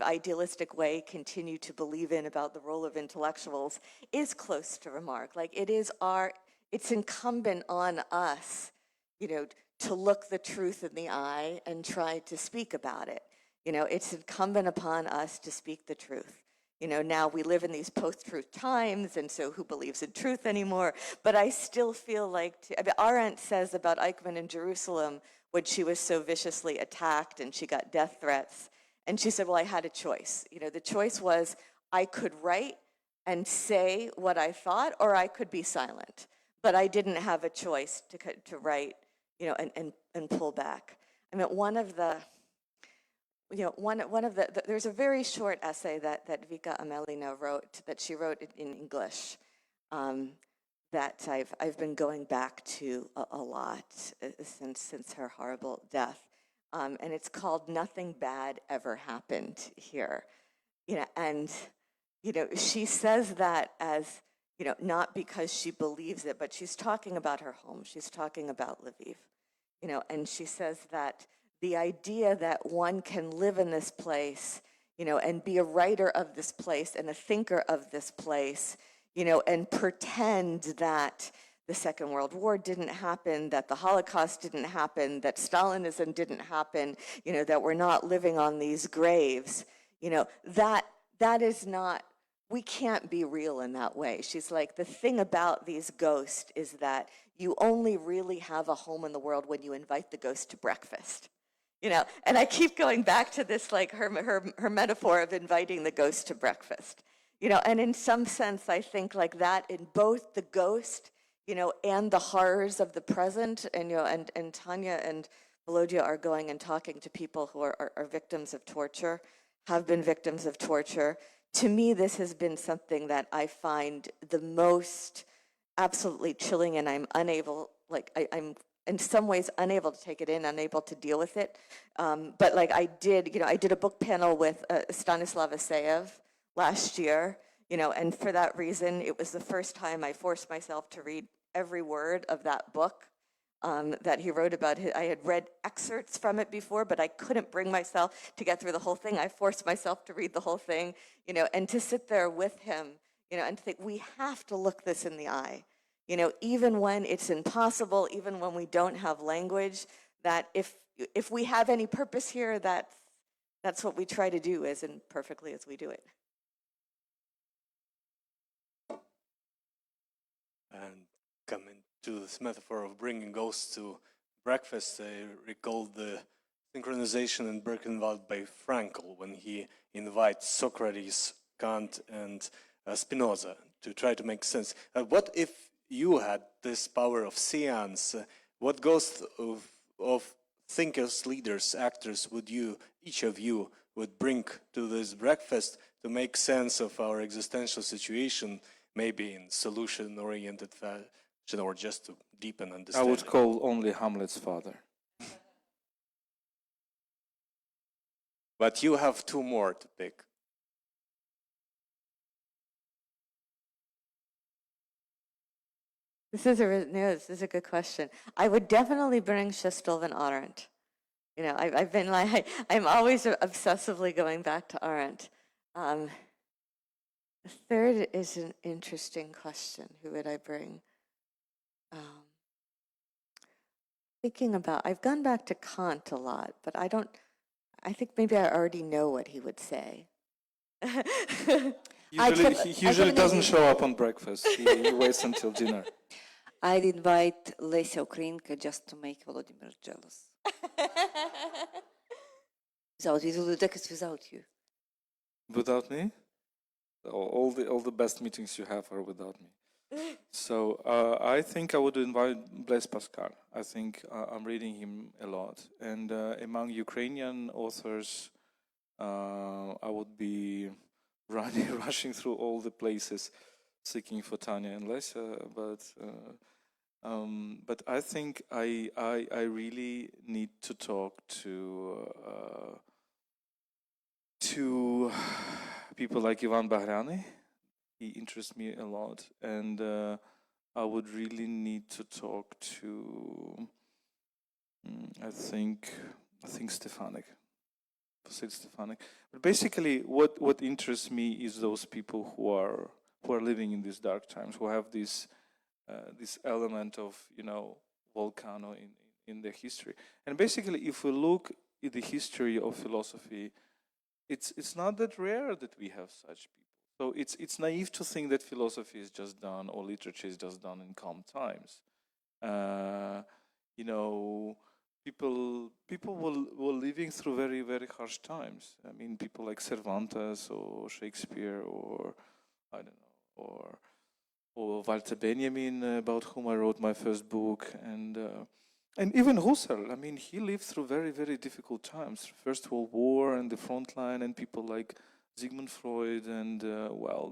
idealistic way, continue to believe in about the role of intellectuals is close to Remark. Like, it's incumbent on us, to look the truth in the eye and try to speak about it. It's incumbent upon us to speak the truth. Now we live in these post-truth times, and so who believes in truth anymore? But I still feel like, Arendt says about Eichmann in Jerusalem, when she was so viciously attacked and she got death threats, and she said, well, I had a choice. The choice was, I could write and say what I thought, or I could be silent. But I didn't have a choice to write, and pull back. I mean, one of the, there's a very short essay that Vika Amelina wrote, that she wrote in English, that I've been going back to a lot since her horrible death. And it's called Nothing Bad Ever Happened Here. And she says that as, not because she believes it, but she's talking about her home. She's talking about Lviv. And she says that the idea that one can live in this place, and be a writer of this place and a thinker of this place, and pretend that the Second World War didn't happen, that the Holocaust didn't happen, that Stalinism didn't happen, that we're not living on these graves, that is not, we can't be real in that way. She's like, the thing about these ghosts is that you only really have a home in the world when you invite the ghost to breakfast. And I keep going back to this, like her metaphor of inviting the ghost to breakfast. And in some sense, I think like that in both the ghost, and the horrors of the present, and Tanya and Volodya are going and talking to people who are victims of torture, have been victims of torture. To me, this has been something that I find the most absolutely chilling, and I'm unable, I'm in some ways unable to take it in, unable to deal with it. But like I did a book panel with Stanislav Aseyev last year, and for that reason, it was the first time I forced myself to read every word of that book that he wrote about. I had read excerpts from it before, but I couldn't bring myself to get through the whole thing. I forced myself to read the whole thing, and to sit there with him, and to think, we have to look this in the eye. Even when it's impossible, even when we don't have language, that if we have any purpose here, that's what we try to do as imperfectly as we do it. And coming to this metaphor of bringing ghosts to breakfast, I recall the synchronization in Birkenwald by Frankl when he invites Socrates, Kant, and Spinoza to try to make sense. What if you had this power of seance? What ghosts of thinkers, leaders, actors would each of you would bring to this breakfast to make sense of our existential situation, maybe in solution-oriented or just to deepen I understanding? would call only Hamlet's father. But you have two more to pick. This is a good question. I would definitely bring Shestov and Arendt. You know, I've been like, I'm always obsessively going back to Arendt. The third is an interesting question. Who would I bring? Thinking about, I've gone back to Kant a lot, but I think maybe I already know what he would say. He usually doesn't show up on breakfast. He waits until dinner. I'd invite Lesia Ukrainka just to make Volodymyr jealous. We will do decades without you. Without me? All the best meetings you have are without me. So I think I would invite Blaise Pascal. I think I'm reading him a lot. And among Ukrainian authors, I would be rushing through all the places seeking for Tanya and Lesia. But I think I really need to talk to people like Ivan Bahrani. He interests me a lot, and I would really need to talk to I think Stefanik. But basically, what interests me is those people who are living in these dark times, who have this element of volcano in their history. And basically, if we look at the history of philosophy, it's not that rare that we have such people. So it's naive to think that philosophy is just done or literature is just done in calm times. People were living through very, very harsh times. I mean, people like Cervantes or Shakespeare or I don't know, or Walter Benjamin, about whom I wrote my first book, and even Husserl. I mean, he lived through very, very difficult times. First World War and the front line, and people like Sigmund Freud, and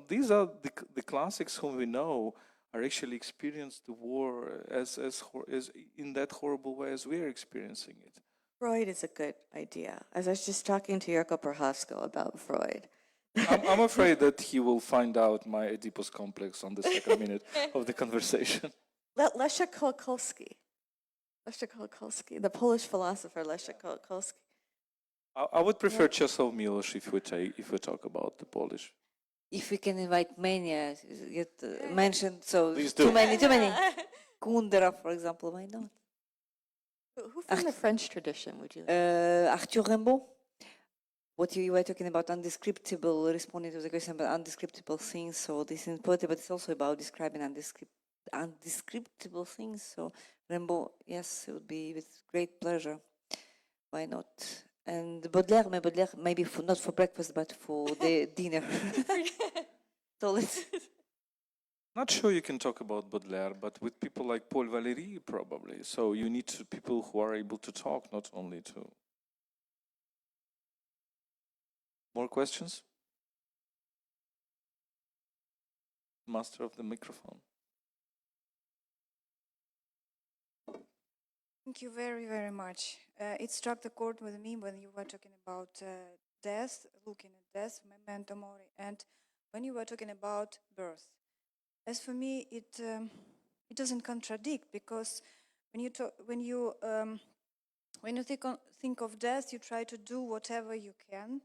these are the classics whom we know are actually experienced the war as in that horrible way as we are experiencing it. Freud is a good idea. As I was just talking to Jirko Prohasko about Freud. I'm afraid that he will find out my Oedipus complex on the second minute of the conversation. Leszek Kolakowski, the Polish philosopher Leszek Kolakowski. I would prefer Czesław Miłosz if we talk about the Polish. If we can invite many, get mentioned, so Please too do. many. Kundera, for example, why not? Who from the French tradition would you like? Arthur Rimbaud. What you were talking about, undescriptible, responding to the question about undescriptible things. So this is poetry, but it's also about describing undescriptible things. So Rimbaud, yes, it would be with great pleasure. Why not? And Baudelaire, maybe not for breakfast, but for the dinner. So let's. Not sure you can talk about Baudelaire, but with people like Paul Valéry, probably. So you need people who are able to talk, not only to. More questions? Master of the microphone. Thank you very, very much. It struck the chord with me when you were talking about death, looking at death, memento mori, and when you were talking about birth. As for me, it doesn't contradict, because when you think of death, you try to do whatever you can,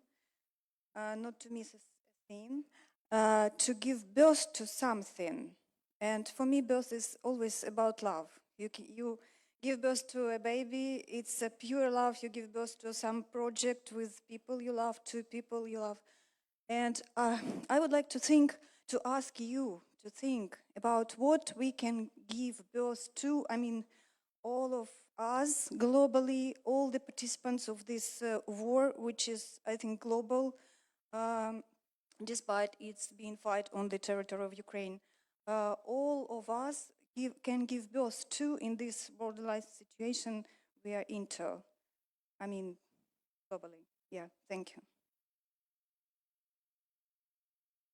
not to miss a thing, to give birth to something. And for me, birth is always about love. You give birth to a baby, it's a pure love. You give birth to some project with people you love, to people you love. And I would like to ask you to think about what we can give birth to. I mean, all of us globally, all the participants of this war, which is, I think, global, despite it's being fought on the territory of Ukraine. All of us can give birth to in this borderline situation we are into. I mean, globally. Yeah, thank you.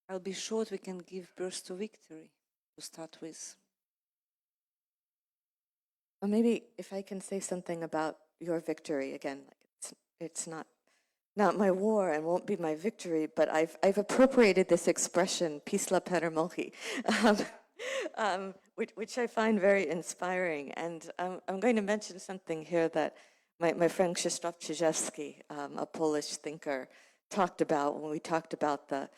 I'll be short. We can give birth to victory to start with. Or maybe if I can say something about your victory again, like it's not my war and won't be my victory, but I've appropriated this expression, "Pisla peremochy," which I find very inspiring. And I'm going to mention something here that my friend Krzysztof Czyżewski, a Polish thinker, talked about when we talked about the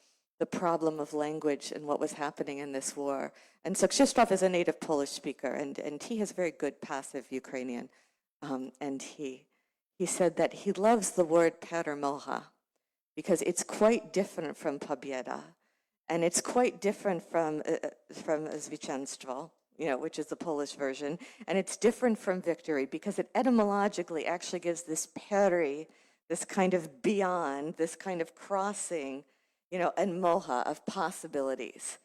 problem of language and what was happening in this war. And so Krzysztof is a native Polish speaker, and he has very good passive Ukrainian. And he said that he loves the word peremocha because it's quite different from pobieda, and it's quite different from zwycięstwo, which is the Polish version, and it's different from victory because it etymologically actually gives this peri, this kind of beyond, this kind of crossing, and moha of possibilities.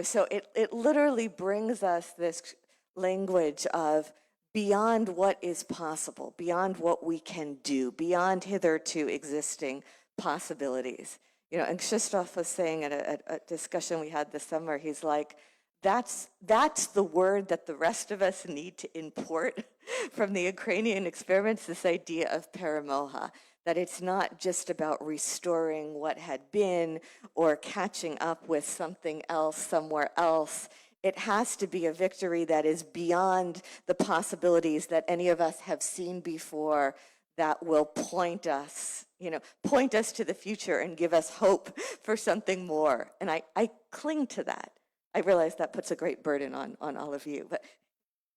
So it literally brings us this language of beyond what is possible, beyond what we can do, beyond hitherto existing possibilities. And Krzysztof was saying at a discussion we had this summer, he's like, that's the word that the rest of us need to import from the Ukrainian experiments, this idea of peremoha, that it's not just about restoring what had been or catching up with something else somewhere else. It has to be a victory that is beyond the possibilities that any of us have seen before, that will point us to the future and give us hope for something more. And I cling to that. I realize that puts a great burden on all of you, but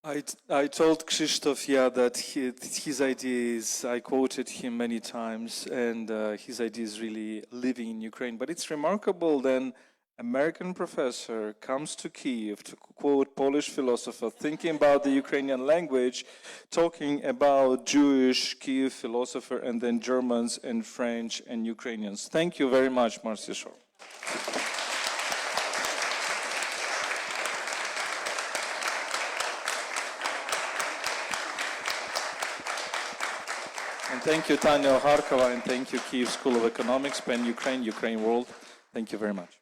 I told Krzysztof, that his idea is, I quoted him many times, and his idea is really living in Ukraine. But it's remarkable then American professor comes to Kyiv to quote Polish philosopher, thinking about the Ukrainian language, talking about Jewish Kyiv philosopher, and then Germans and French and Ukrainians. Thank you very much, Marsy Shor. And thank you, Tetyanою Ogarkovою, and thank you, Kyiv School of Economics, PEN Ukraine, Ukraine World. Thank you very much.